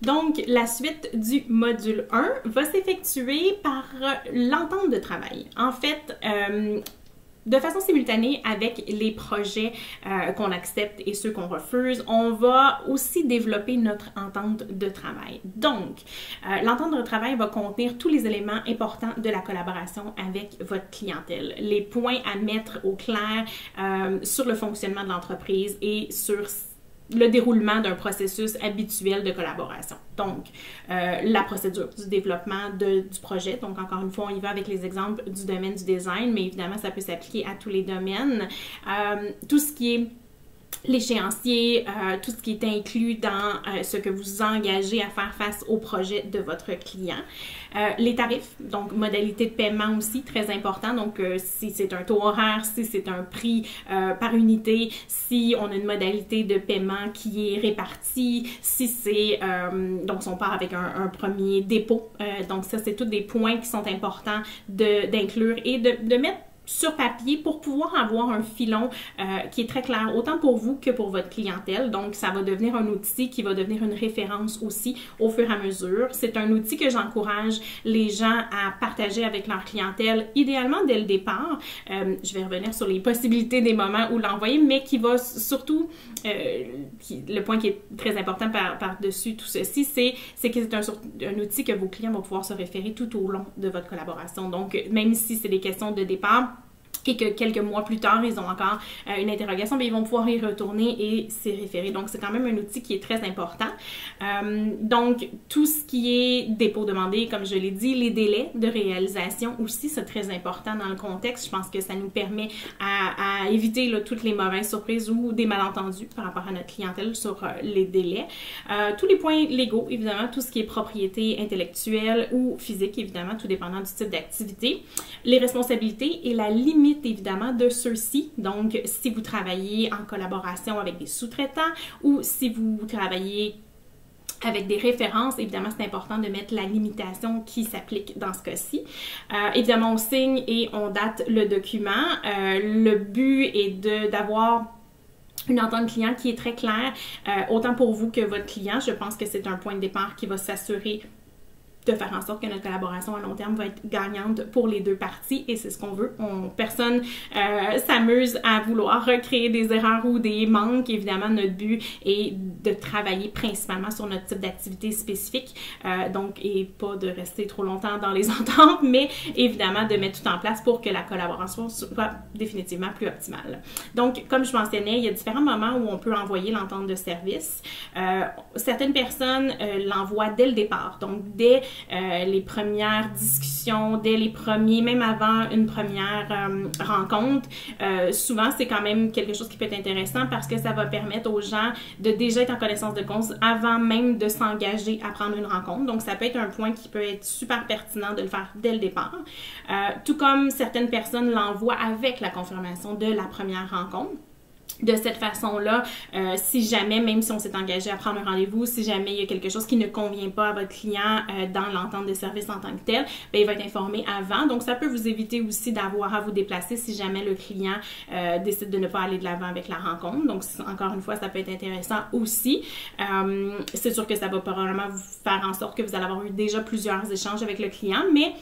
Donc, la suite du module 1 va s'effectuer par l'entente de travail. En fait, de façon simultanée avec les projets qu'on accepte et ceux qu'on refuse, on va aussi développer notre entente de travail. Donc, l'entente de travail va contenir tous les éléments importants de la collaboration avec votre clientèle, les points à mettre au clair sur le fonctionnement de l'entreprise et sur le déroulement d'un processus habituel de collaboration. Donc, la procédure du développement du projet. Donc, encore une fois, on y va avec les exemples du domaine du design, mais évidemment, ça peut s'appliquer à tous les domaines. Tout ce qui est l'échéancier, tout ce qui est inclus dans ce que vous engagez à faire face au projet de votre client. Les tarifs, donc modalité de paiement aussi, très important. Donc, si c'est un taux horaire, si c'est un prix par unité, si on a une modalité de paiement qui est répartie, si c'est, donc si on part avec un premier dépôt. Donc, ça, c'est tous des points qui sont importants d'inclure et de mettre sur papier pour pouvoir avoir un filon qui est très clair, autant pour vous que pour votre clientèle. Donc, ça va devenir un outil qui va devenir une référence aussi au fur et à mesure. C'est un outil que j'encourage les gens à partager avec leur clientèle, idéalement dès le départ. Je vais revenir sur les possibilités des moments où l'envoyer, mais qui va surtout, le point qui est très important par-dessus tout ceci, c'est que c'est un outil que vos clients vont pouvoir se référer tout au long de votre collaboration. Donc, même si c'est des questions de départ, et que quelques mois plus tard, ils ont encore une interrogation, bien, ils vont pouvoir y retourner et s'y référer. Donc, c'est quand même un outil qui est très important. Donc, tout ce qui est dépôt demandé, comme je l'ai dit, les délais de réalisation aussi, c'est très important dans le contexte. Je pense que ça nous permet à éviter là, toutes les mauvaises surprises ou des malentendus par rapport à notre clientèle sur les délais. Tous les points légaux, évidemment, tout ce qui est propriété intellectuelle ou physique, évidemment, tout dépendant du type d'activité. Les responsabilités et la limite évidemment de ceux-ci. Donc, si vous travaillez en collaboration avec des sous-traitants ou si vous travaillez avec des références, évidemment, c'est important de mettre la limitation qui s'applique dans ce cas-ci. Évidemment, on signe et on date le document. Le but est d'avoir une entente client qui est très claire, autant pour vous que votre client. Je pense que c'est un point de départ qui va s'assurer de faire en sorte que notre collaboration à long terme va être gagnante pour les deux parties et c'est ce qu'on veut. Personne s'amuse à vouloir recréer des erreurs ou des manques. Évidemment, notre but est de travailler principalement sur notre type d'activité spécifique, donc et pas de rester trop longtemps dans les ententes, mais évidemment de mettre tout en place pour que la collaboration soit définitivement plus optimale. Donc, comme je mentionnais, il y a différents moments où on peut envoyer l'entente de service. Certaines personnes l'envoient dès le départ, donc dès les premières discussions, dès les premiers, même avant une première rencontre. Souvent, c'est quand même quelque chose qui peut être intéressant parce que ça va permettre aux gens de déjà être en connaissance de cause avant même de s'engager à prendre une rencontre. Donc, ça peut être un point qui peut être super pertinent de le faire dès le départ. Tout comme certaines personnes l'envoient avec la confirmation de la première rencontre. De cette façon-là, si jamais, même si on s'est engagé à prendre un rendez-vous, si jamais il y a quelque chose qui ne convient pas à votre client dans l'entente de service en tant que tel, bien, il va être informé avant. Donc, ça peut vous éviter aussi d'avoir à vous déplacer si jamais le client décide de ne pas aller de l'avant avec la rencontre. Donc, encore une fois, ça peut être intéressant aussi. C'est sûr que ça va probablement vous faire en sorte que vous allez avoir eu déjà plusieurs échanges avec le client, mais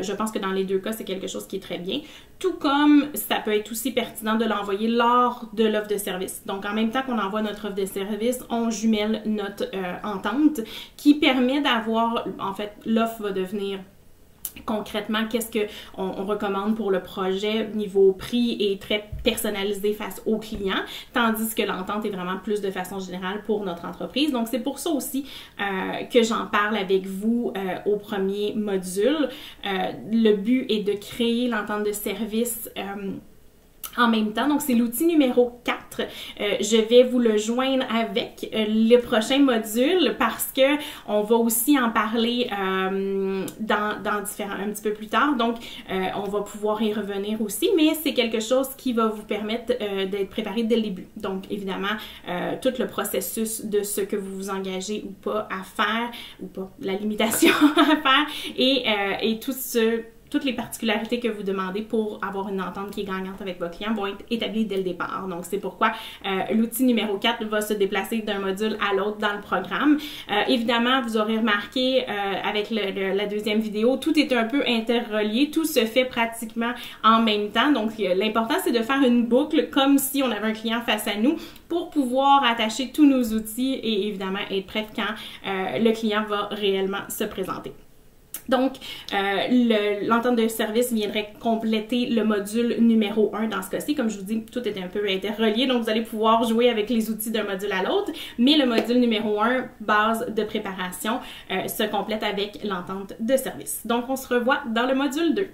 je pense que dans les deux cas, c'est quelque chose qui est très bien. Tout comme ça peut être aussi pertinent de l'envoyer lors de l'offre de service. Donc, en même temps qu'on envoie notre offre de service, on jumelle notre entente qui permet d'avoir, en fait, l'offre va devenir concrètement, qu'est-ce qu'on recommande pour le projet niveau prix et très personnalisé face au client, tandis que l'entente est vraiment plus de façon générale pour notre entreprise. Donc, c'est pour ça aussi que j'en parle avec vous au premier module. Le but est de créer l'entente de service en même temps. Donc, c'est l'outil numéro 4. Je vais vous le joindre avec le prochain module parce que on va aussi en parler dans différents, un petit peu plus tard. Donc, on va pouvoir y revenir aussi, mais c'est quelque chose qui va vous permettre d'être préparé dès le début. Donc, évidemment, tout le processus de ce que vous vous engagez ou pas à faire, ou pas, la limitation à faire, et tout ce toutes les particularités que vous demandez pour avoir une entente qui est gagnante avec votre client vont être établies dès le départ. Donc, c'est pourquoi l'outil numéro 4 va se déplacer d'un module à l'autre dans le programme. Évidemment, vous aurez remarqué avec la deuxième vidéo, tout est un peu interrelié, tout se fait pratiquement en même temps. Donc, l'important, c'est de faire une boucle comme si on avait un client face à nous pour pouvoir attacher tous nos outils et évidemment être prêt quand le client va réellement se présenter. Donc, l'entente de service viendrait compléter le module numéro 1 dans ce cas-ci. Comme je vous dis, tout est un peu interrelié, donc vous allez pouvoir jouer avec les outils d'un module à l'autre, mais le module numéro 1, base de préparation, se complète avec l'entente de service. Donc, on se revoit dans le module 2.